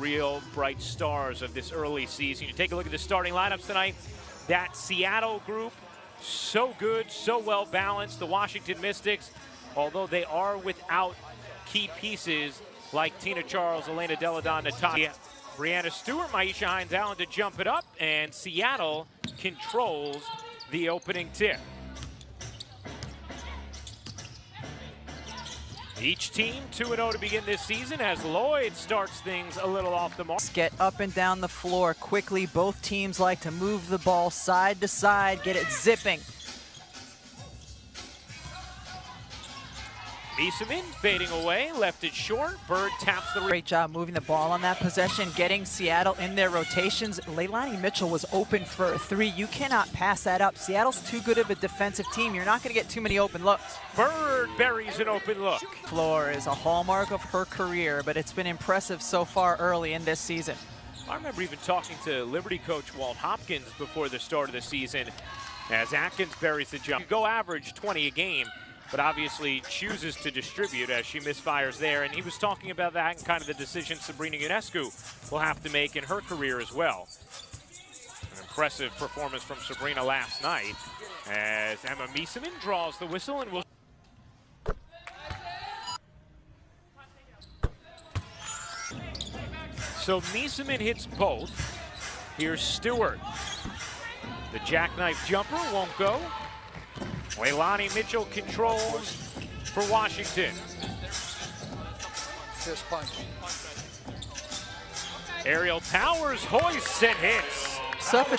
real bright stars of this early season. You take a look at the starting lineups tonight. That Seattle group, so good, so well balanced. The Washington Mystics, although they are without key pieces like Tina Charles, Elena Delle Donne, Natasha, Brianna Stewart, Maisha Hines-Allen to jump it up, and Seattle controls the opening tip. Each team 2-0 to begin this season as Lloyd starts things a little off the mark. Get up and down the floor quickly. Both teams like to move the ball side to side, get it zipping. Mystics fading away, left it short. Bird taps the... Great job moving the ball on that possession, getting Seattle in their rotations. Leilani Mitchell was open for a three. You cannot pass that up. Seattle's too good of a defensive team. You're not going to get too many open looks. Bird buries an open look. Floor is a hallmark of her career, but it's been impressive so far early in this season. I remember even talking to Liberty coach Walt Hopkins before the start of the season as Atkins buries the jump. You go average 20 a game, but obviously chooses to distribute as she misfires there. And he was talking about that and kind of the decision Sabrina Ionescu will have to make in her career as well. An impressive performance from Sabrina last night as Emma Mystics draws the whistle and will... So Mystics hits both. Here's Stewart. The jackknife jumper won't go. Leilani Mitchell controls for Washington. Fist punch. Aerial Towers hoists and hits.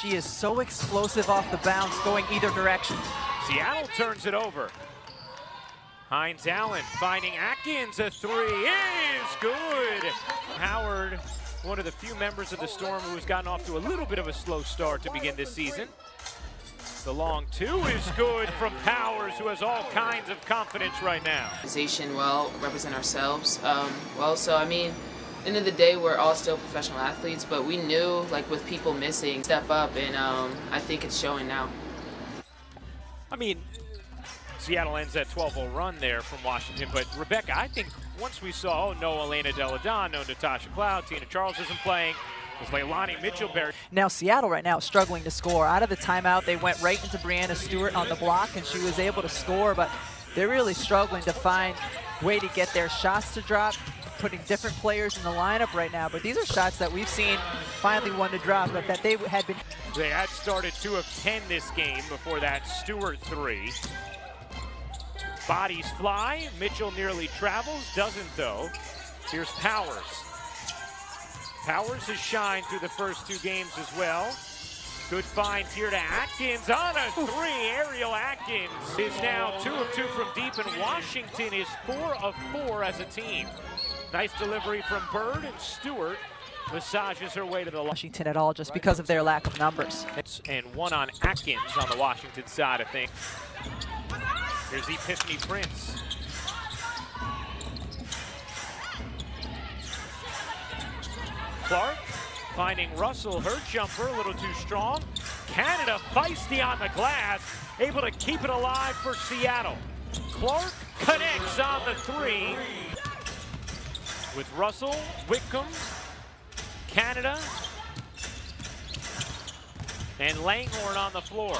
She is so explosive off the bounce, going either direction. Seattle turns it over. Hines-Allen finding Atkins, a three is good. Howard, one of the few members of the Storm who has gotten off to a little bit of a slow start to begin this season. The long two is good from Powers, who has all kinds of confidence right now. Well, represent ourselves. So I mean, at the end of the day, we're all still professional athletes, but we knew, like, with people missing, step up, and I think it's showing now. I mean, Seattle ends that 12-0 run there from Washington, but Rebecca, I think once we saw, oh, no Elena Delle Donne, no Natasha Cloud, Tina Charles isn't playing, was Leilani Mitchell buried. Now Seattle right now is struggling to score. Out of the timeout, they went right into Brianna Stewart on the block, and she was able to score, but they're really struggling to find a way to get their shots to drop, putting different players in the lineup right now. But these are shots that we've seen finally one to drop, but that they had been... They had started 2 of 10 this game before that Stewart three. Bodies fly, Mitchell nearly travels, doesn't though. Here's Powers. Powers has shined through the first 2 games as well. Good finds here to Atkins on a three. Ariel Atkins is now 2 of 2 from deep, and Washington is 4 of 4 as a team. Nice delivery from Bird, and Stewart massages her way to the Washington at all just because of their lack of numbers. And one on Atkins on the Washington side, I think. Here's Epiphany Prince. Clark finding Russell, her jumper a little too strong. Canada feisty on the glass, able to keep it alive for Seattle. Clark connects on the three with Russell, Whitcomb, Canada, and Langhorne on the floor.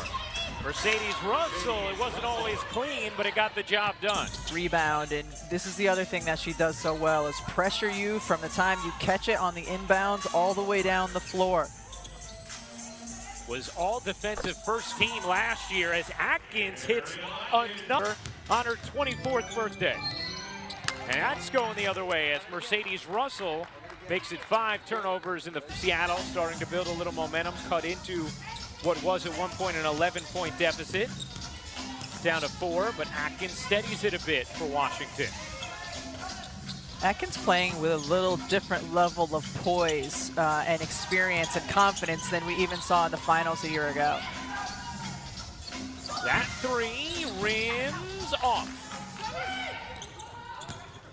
Mercedes Russell, it wasn't always clean, but it got the job done. Rebound, and this is the other thing that she does so well, is pressure you from the time you catch it on the inbounds all the way down the floor. Was all defensive first team last year as Atkins hits another on her 24th birthday. And that's going the other way as Mercedes Russell makes it 5 turnovers in the Seattle, starting to build a little momentum, cut into what was at one point an 11-point deficit, down to 4, but Atkins steadies it a bit for Washington. Atkins playing with a little different level of poise and experience and confidence than we even saw in the finals a year ago. That three rims off.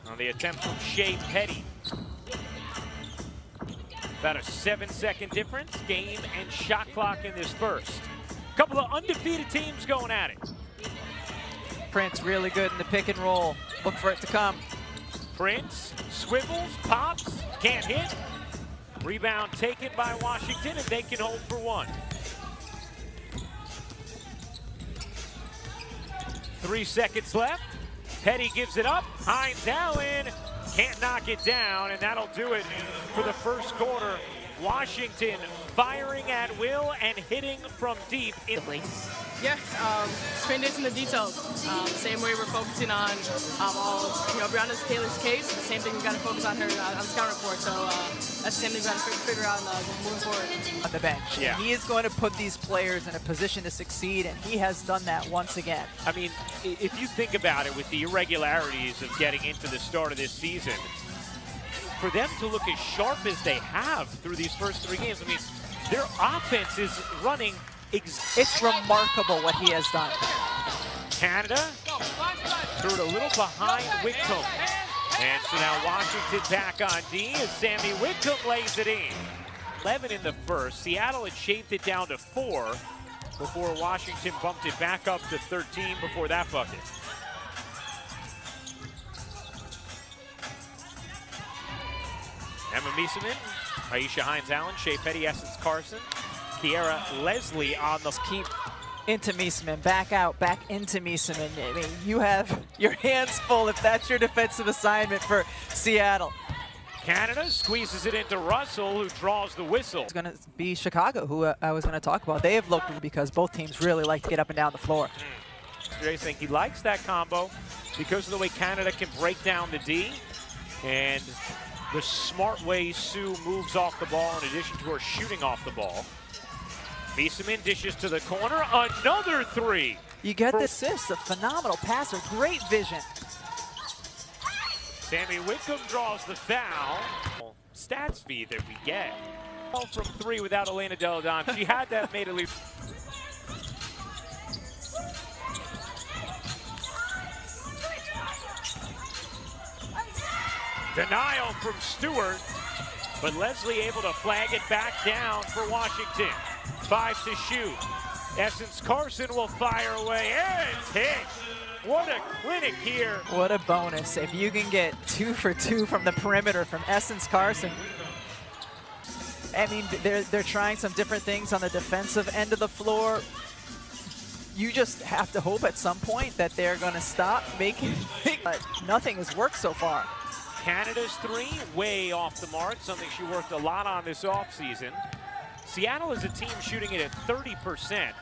On the attempt from Shea Petty. About a 7-second difference, game and shot clock in this first. Couple of undefeated teams going at it. Prince really good in the pick and roll. Look for it to come. Prince swivels, pops, can't hit. Rebound taken by Washington, and they can hold for one. 3 seconds left. Petty gives it up. Hines Allen can't knock it down, and that'll do it for the first quarter. Washington firing at will and hitting from deep. Yeah, spend this in the details. Same way we're focusing on all, Brianna Taylor's case. The same thing we got to focus on her on the scout report. So that's the same thing we got to figure out moving forward. On the bench. Yeah. He is going to put these players in a position to succeed, and he has done that once again. I mean, if you think about it, with the irregularities of getting into the start of this season, for them to look as sharp as they have through these first 3 games, I mean, their offense is running. It's remarkable what he has done. Canada threw it a little behind Whitcomb. And so now Washington back on D as Sammy Whitcomb lays it in. 11 in the first. Seattle had shaved it down to 4 before Washington bumped it back up to 13 before that bucket. Emma Miesemann, Aisha Hines-Allen, Shea Petty, Essence Carson, Kiera Leslie on the keep into Miesemann, back out, back into Miesemann. I mean, you have your hands full if that's your defensive assignment for Seattle. Canada squeezes it into Russell, who draws the whistle. It's going to be Chicago, who I was going to talk about. They have looked, because both teams really like to get up and down the floor. Jay saying he likes that combo because of the way Canada can break down the D and the smart way Sue moves off the ball in addition to her shooting off the ball. Miesemann dishes to the corner, another 3. You get the assist, a phenomenal passer, great vision. Sammy Whitcomb draws the foul. Stats feed that we get. All from 3 without Elena Delle Donne. She had that made at least. Denial from Stewart, but Leslie able to flag it back down for Washington. 5 to shoot. Essence Carson will fire away and hit. What a clinic here. What a bonus. If you can get 2 for 2 from the perimeter from Essence Carson. I mean, they're trying some different things on the defensive end of the floor. You just have to hope at some point that they're going to stop making, but nothing has worked so far. Canada's 3, way off the mark, something she worked a lot on this offseason. Seattle is a team shooting it at 30%.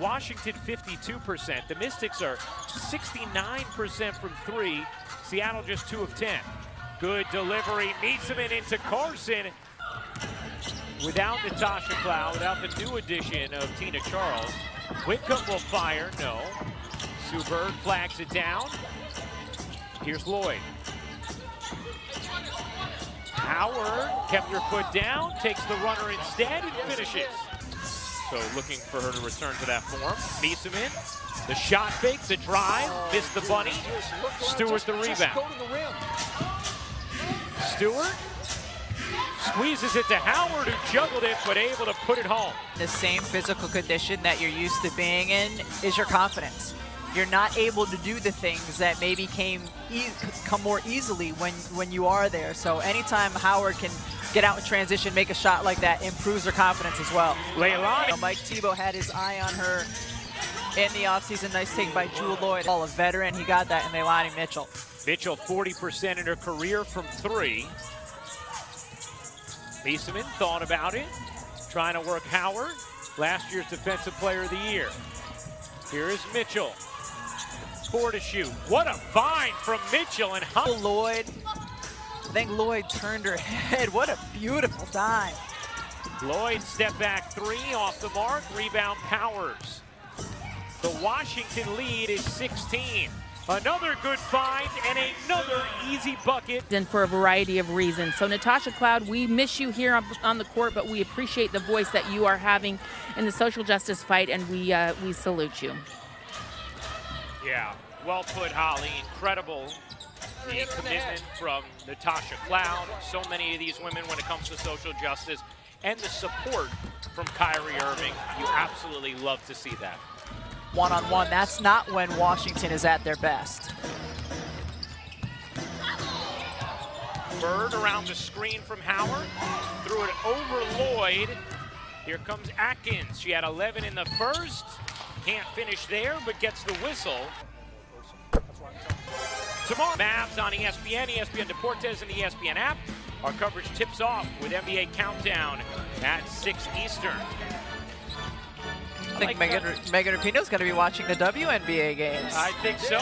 Washington 52%. The Mystics are 69% from 3. Seattle just 2 of 10. Good delivery. Miesemann into Carson. Without Natasha Cloud, without the new addition of Tina Charles. Whitcomb will fire. No. Sue Bird flags it down. Here's Lloyd. Howard kept her foot down, takes the runner instead, and finishes. So looking for her to return to that form. Miesemann, the shot fake, the drive, missed the bunny. Stewart the rebound. Stewart squeezes it to Howard, who juggled it, but able to put it home. The same physical condition that you're used to being in is your confidence. You're not able to do the things that maybe come more easily when you are there. So anytime Howard can get out in transition, make a shot like that, improves her confidence as well. Leilani. Mike Thibault had his eye on her in the offseason. Nice take by Jewel Lloyd. A veteran, he got that in Leilani Mitchell. Mitchell 40% in her career from 3. Miesemann thought about it, trying to work Howard, last year's Defensive Player of the Year. Here is Mitchell. 4 to shoot. What a find from Mitchell and Lloyd. I think Lloyd turned her head. What a beautiful dive. Lloyd step back 3 off the mark. Rebound Powers. The Washington lead is 16. Another good find and another easy bucket. And for a variety of reasons. So Natasha Cloud, we miss you here on the court, but we appreciate the voice that you are having in the social justice fight, and we salute you. Yeah, well put, Holly. Incredible, the commitment from Natasha Cloud. So many of these women when it comes to social justice, and the support from Kyrie Irving. You absolutely love to see that. One-on-one, that's not when Washington is at their best. Bird around the screen from Howard. Threw it Lloyd. Here comes Atkins. She had 11 in the first. Can't finish there, but gets the whistle. Tomorrow, Mavs on ESPN, ESPN Deportes, and the ESPN app. Our coverage tips off with NBA Countdown at 6 Eastern. I think Megan Rapinoe's going to be watching the WNBA games. I think so.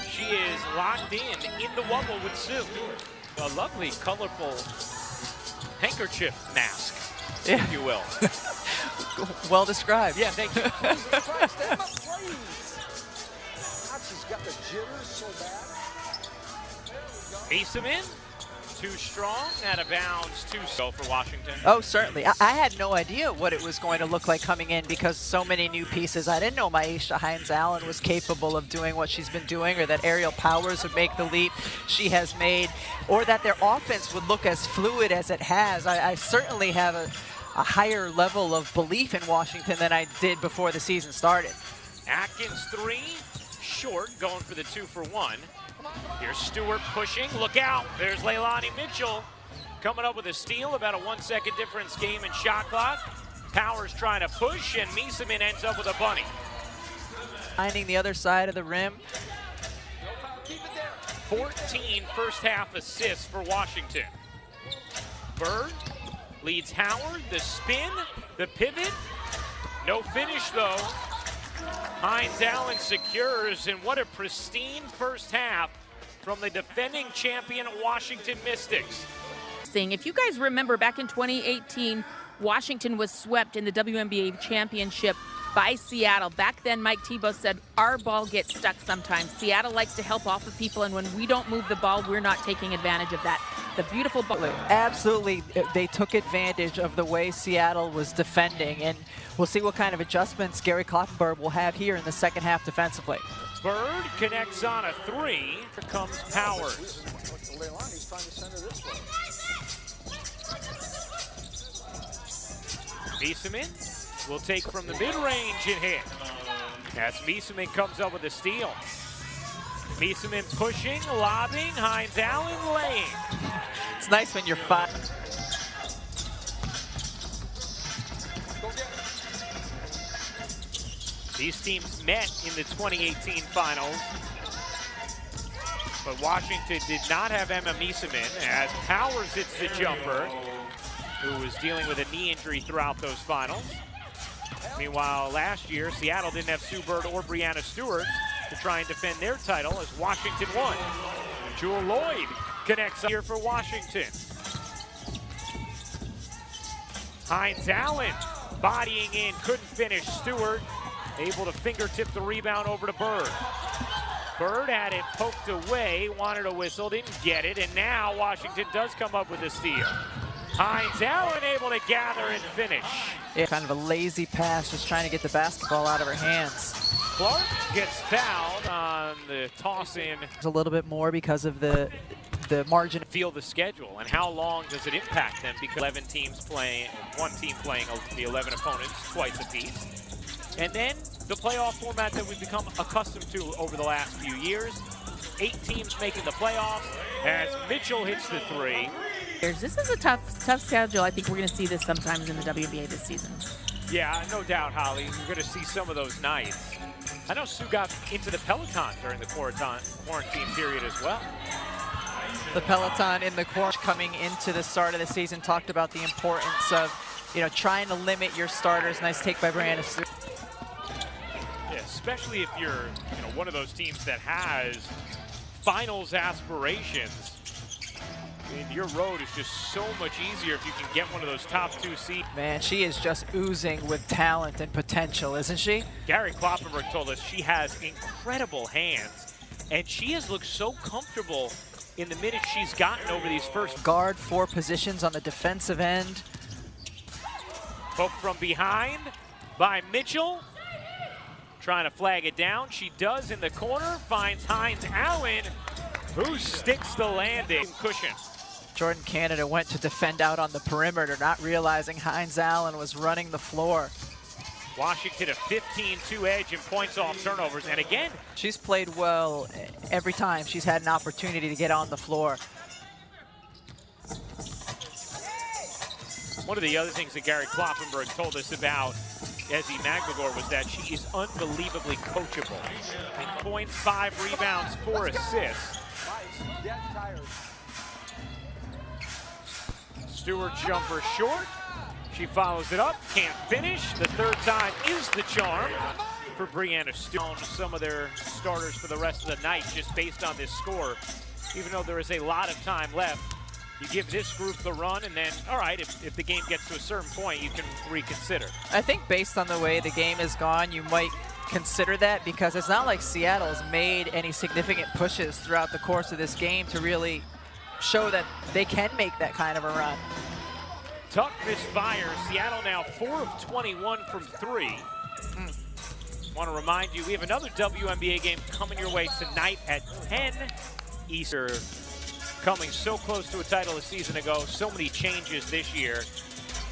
She is locked in the wubble with Sue. A lovely, colorful handkerchief mask, if you will. Well described. Yeah, thank you. She's got the jitters so bad. Eastman, too strong, out of bounds, too slow for Washington. Oh, certainly. I had no idea what it was going to look like coming in because so many new pieces. I didn't know Myisha Hines-Allen was capable of doing what she's been doing, or that Ariel Powers would make the leap she has made, or that their offense would look as fluid as it has. I certainly have a higher level of belief in Washington than I did before the season started. Atkins 3, short, going for the 2-for-1. Here's Stewart pushing, look out, there's Leilani Mitchell coming up with a steal, about a 1 second difference game in shot clock. Powers trying to push, and Mystics-7 ends up with a bunny. Finding the other side of the rim. 14 first half assists for Washington. Bird leads Howard, the spin, the pivot, no finish though. Hines-Allen secures, and what a pristine first half from the defending champion Washington Mystics. If you guys remember, back in 2018, Washington was swept in the WNBA championship by Seattle. Back then, Mike Tebow said, our ball gets stuck sometimes. Seattle likes to help off of people, and when we don't move the ball, we're not taking advantage of that. The beautiful ball. Absolutely, they took advantage of the way Seattle was defending, and we'll see what kind of adjustments Gary Kloppenberg will have here in the second half defensively. Bird connects on a 3. Here comes Powers. Leilani's trying to send her this way. Mystics-7 will take from the mid-range and hit. As Mystics-7 comes up with a steal. Mystics-7 pushing, lobbing, Hines-Allen laying. It's nice when you're five. These teams met in the 2018 finals, but Washington did not have Emma Mystics-7 as Powers hits the jumper, who was dealing with a knee injury throughout those finals. Meanwhile, last year, Seattle didn't have Sue Bird or Breanna Stewart to try and defend their title as Washington won. Jewel Lloyd connects here for Washington. Hines-Allen bodying in, couldn't finish. Stewart able to fingertip the rebound over to Bird. Bird had it poked away, wanted a whistle, didn't get it, and now Washington does come up with a steal. Hines-Allen able to gather and finish. Yeah, kind of a lazy pass, just trying to get the basketball out of her hands. Clark gets fouled on the toss-in. A little bit more because of the margin. Feel the schedule, and how long does it impact them? Because 11 teams playing, one team playing the 11 opponents twice apiece. And then the playoff format that we've become accustomed to over the last few years. 8 teams making the playoffs as Mitchell hits the 3. This is a tough schedule. I think we're going to see this sometimes in the WNBA this season. Yeah, no doubt, Holly. You're going to see some of those nights. I know Sue got into the Peloton during the quarantine period as well. The Peloton in the court coming into the start of the season talked about the importance of, trying to limit your starters. Nice take by Breanna Stewart. Yeah, especially if you're, one of those teams that has finals aspirations. And your road is just so much easier if you can get one of those top 2 seeds. Man, she is just oozing with talent and potential, isn't she? Gary Kloppenberg told us she has incredible hands, and she has looked so comfortable in the minutes she's gotten over these first. Guard 4 positions on the defensive end. Poke from behind by Mitchell. Trying to flag it down. She does in the corner, finds Hines-Allen, who sticks the landing cushion. Jordan Canada went to defend out on the perimeter, not realizing Hines-Allen was running the floor. Washington a 15-2 edge in points off turnovers, and again, she's played well every time she's had an opportunity to get on the floor. One of the other things that Gary Kloppenberg told us about Ezzie Magmagor was that she is unbelievably coachable. 10 points, 5 rebounds, 4 assists. Dead tired. Stewart jumper short. She follows it up, can't finish. The third time is the charm for Brianna Stewart. Some of their starters for the rest of the night just based on this score. Even though there is a lot of time left, you give this group the run, and then, all right, if the game gets to a certain point, you can reconsider. I think based on the way the game has gone, you might consider that, because it's not like Seattle has made any significant pushes throughout the course of this game to really show that they can make that kind of a run. Tuck misfires. Seattle now 4 of 21 from 3. Want to remind you, we have another WNBA game coming your way tonight at 10 Eastern. Coming so close to a title a season ago, so many changes this year,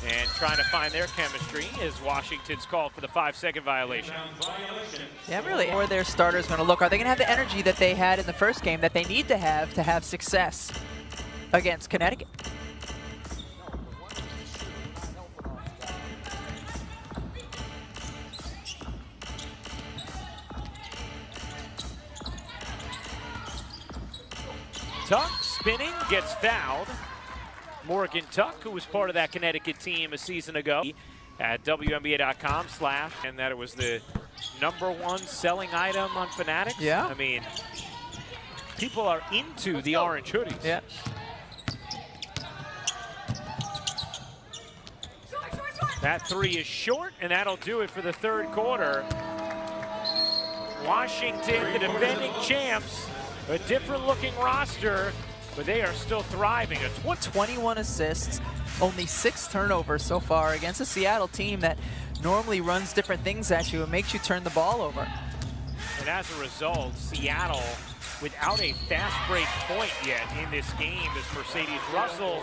and trying to find their chemistry is Washington's call for the 5-second violation. Yeah, really. How are their starters going to look? Are they going to have the energy that they had in the first game that they need to have success against Connecticut? Tuck spinning, gets fouled. Morgan Tuck, who was part of that Connecticut team a season ago at WNBA.com/ and that it was the #1 selling item on Fanatics. Yeah. I mean, people are into the orange hoodies. Yeah. That 3 is short, and that'll do it for the third quarter. Washington, the defending champs, a different looking roster, but they are still thriving. 21 assists, only 6 turnovers so far against a Seattle team that normally runs different things at you and makes you turn the ball over. And as a result, Seattle, without a fast break point yet in this game, as Mercedes Russell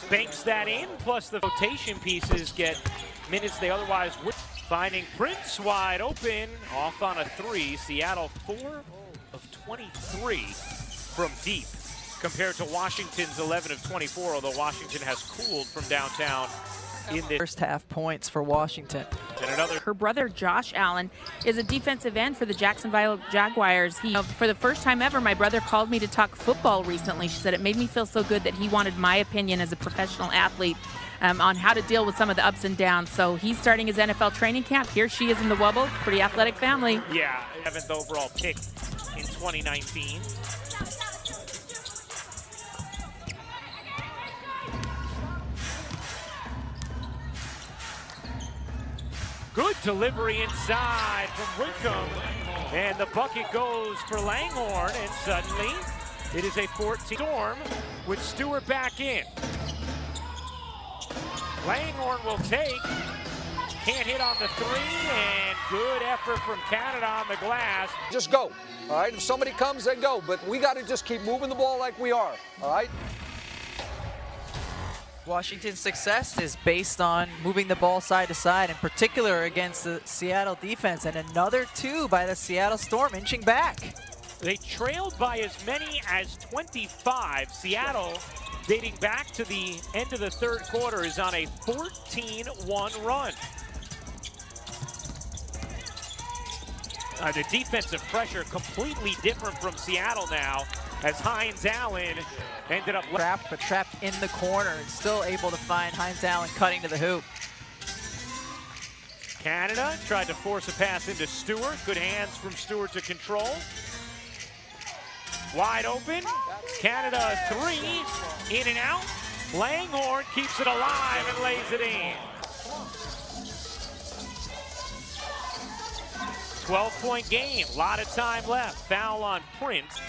banks that in, plus the rotation pieces get minutes they otherwise would. Finding Prince wide open, off on a 3. Seattle 4 of 23 from deep, compared to Washington's 11 of 24, although Washington has cooled from downtown in the first half points for Washington. And another. Her brother, Josh Allen, is a defensive end for the Jacksonville Jaguars. For the first time ever, my brother called me to talk football recently. She said it made me feel so good that he wanted my opinion as a professional athlete on how to deal with some of the ups and downs. So he's starting his NFL training camp. Here she is in the Wubble. Pretty athletic family. Yeah, 7th overall pick in 2019. Good delivery inside from Wickham, and the bucket goes for Langhorne, and suddenly it is a 14 Storm with Stewart back in. Langhorne will take, can't hit on the 3, and good effort from Canada on the glass. Just go, all right? If somebody comes, then go. But we got to just keep moving the ball like we are, all right? Washington's success is based on moving the ball side to side, in particular against the Seattle defense, and another 2 by the Seattle Storm inching back. They trailed by as many as 25. Seattle, dating back to the end of the third quarter, is on a 14-1 run. The defensive pressure completely different from Seattle now, as Hines Allen ended up trapped in the corner and still able to find Hines Allen cutting to the hoop. Canada tried to force a pass into Stewart. Good hands from Stewart to control. Wide open. Canada a 3. In and out. Langhorne keeps it alive and lays it in. 12-point game. A lot of time left. Foul on Prince.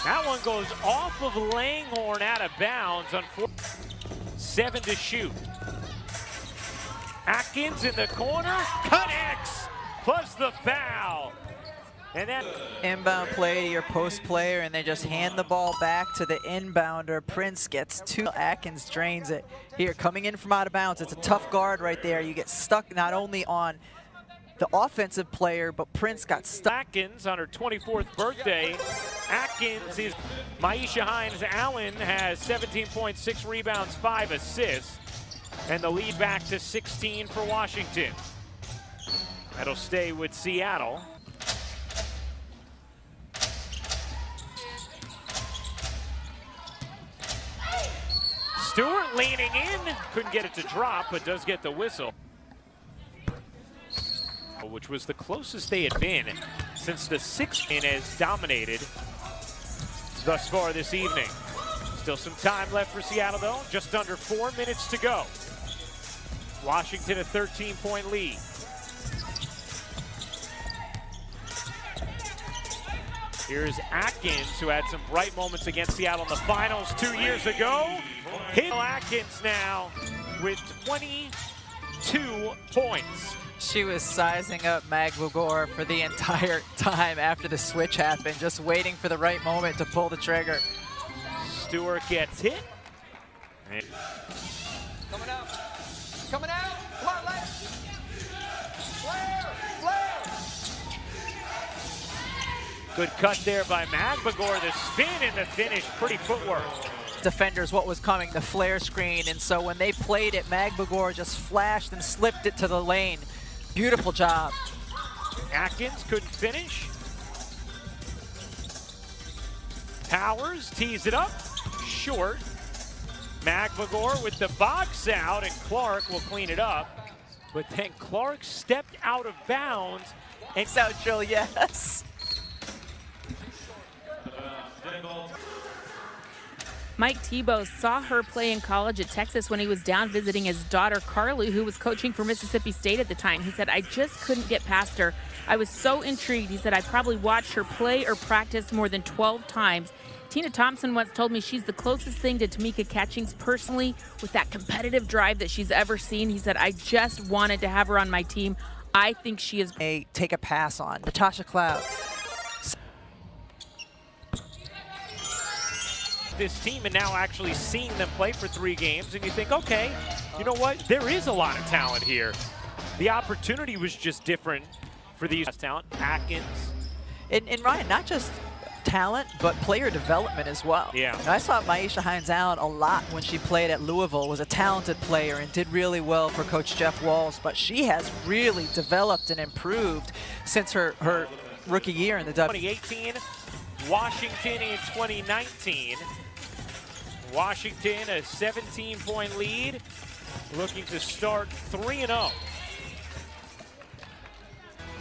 That one goes off of Langhorne out of bounds. 7 to shoot. Atkins in the corner, connects, plus the foul. And then inbound play to your post player, and they just hand the ball back to the inbounder. Prince gets 2. Atkins drains it. Here, coming in from out of bounds. It's a tough guard right there. You get stuck not only on the offensive player, but Prince got stuck. Atkins on her 24th birthday. Atkins is Myisha Hines-Allen has 17.6 rebounds, 5 assists, and the lead back to 16 for Washington. That'll stay with Seattle. Stewart leaning in, couldn't get it to drop, but does get the whistle, which was the closest they had been since the 6th inning has dominated thus far this evening. Still some time left for Seattle though, just under 4 minutes to go. Washington a 13-point lead. Here's Atkins, who had some bright moments against Seattle in the finals 2 years ago. Atkins now with 22 points. She was sizing up Mag Bugor for the entire time after the switch happened, just waiting for the right moment to pull the trigger. Stewart gets hit. Coming out. Coming out. Come on, Lance. Flare. Flare. Good cut there by Mag Bugor. The spin and the finish, pretty footwork. Defenders what was coming, the flare screen, and so when they played it, Mag Bugor just flashed and slipped it to the lane. Beautiful job. Atkins couldn't finish. Powers tees it up, short. Mag Bugor with the box out, and Clark will clean it up. But then Clark stepped out of bounds. And So Jill, yes. Mike Tebow saw her play in college at Texas when he was down visiting his daughter, Carly, who was coaching for Mississippi State at the time. He said, I just couldn't get past her. I was so intrigued. He said, I probably watched her play or practice more than 12 times. Tina Thompson once told me she's the closest thing to Tamika Catchings personally with that competitive drive that she's ever seen. He said, I just wanted to have her on my team. I think she is. Take a pass on. Natasha Cloud. this team and now actually seeing them play for 3 games, and you think, okay, you know what? There is a lot of talent here. The opportunity was just different for these talent. Atkins. And Ryan, not just talent, but player development as well. Yeah. And I saw Myisha Hines-Allen a lot when she played at Louisville, was a talented player and did really well for Coach Jeff Walls, but she has really developed and improved since her rookie year in the 2018, Washington in 2019. Washington a 17-point lead, looking to start 3-0.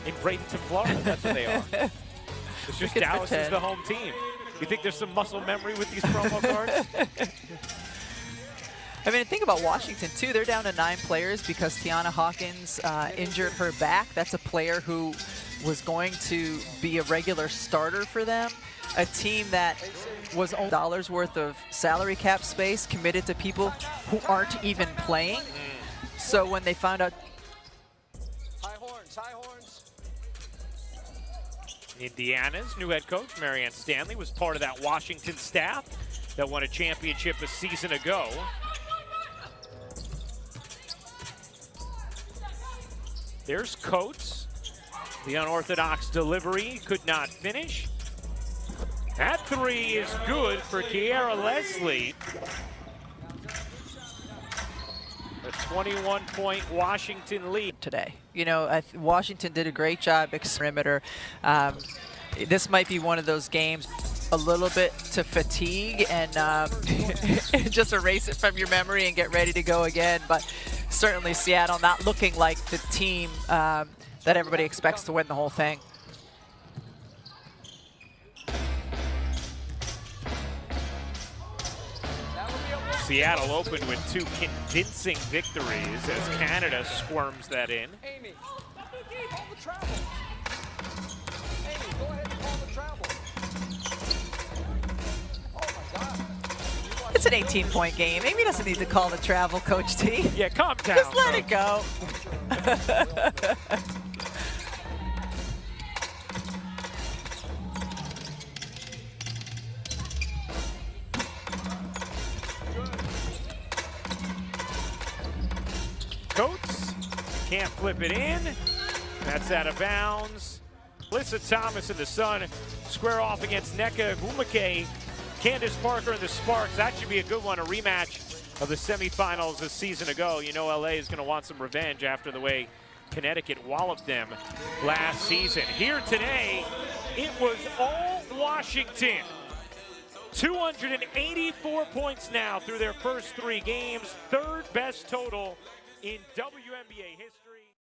In Bradenton, Florida, that's what they are. It's just Dallas is the home team. You think there's some muscle memory with these promo cards? I mean, think about Washington, too. They're down to 9 players because Tiana Hawkins injured her back. That's a player who was going to be a regular starter for them. A team that was $1 worth of salary cap space committed to people who aren't even playing. So when they found out... High horns, high horns. Indiana's new head coach, Marianne Stanley, was part of that Washington staff that won a championship a season ago. There's Coates. The unorthodox delivery could not finish. That 3 is good for Kiera Leslie. A 21-point Washington lead today. You know, Washington did a great job at perimeter. This might be one of those games a little bit to fatigue and just erase it from your memory and get ready to go again. But certainly Seattle not looking like the team that everybody expects to win the whole thing. Seattle opened with 2 convincing victories as Canada squirms that in. Amy, call the travel. Amy, go ahead and call the travel. Oh my God. It's an 18-point game. Amy doesn't need to call the travel, Coach T. Yeah, calm down. Just let it go. Coates can't flip it in. That's out of bounds. Alyssa Thomas and the Sun square off against Nneka Nwumike, Candace Parker and the Sparks. That should be a good one, a rematch of the semifinals a season ago. You know LA is going to want some revenge after the way Connecticut walloped them last season. Here today, it was all Washington. 284 points now through their first 3 games, third best total in WNBA history.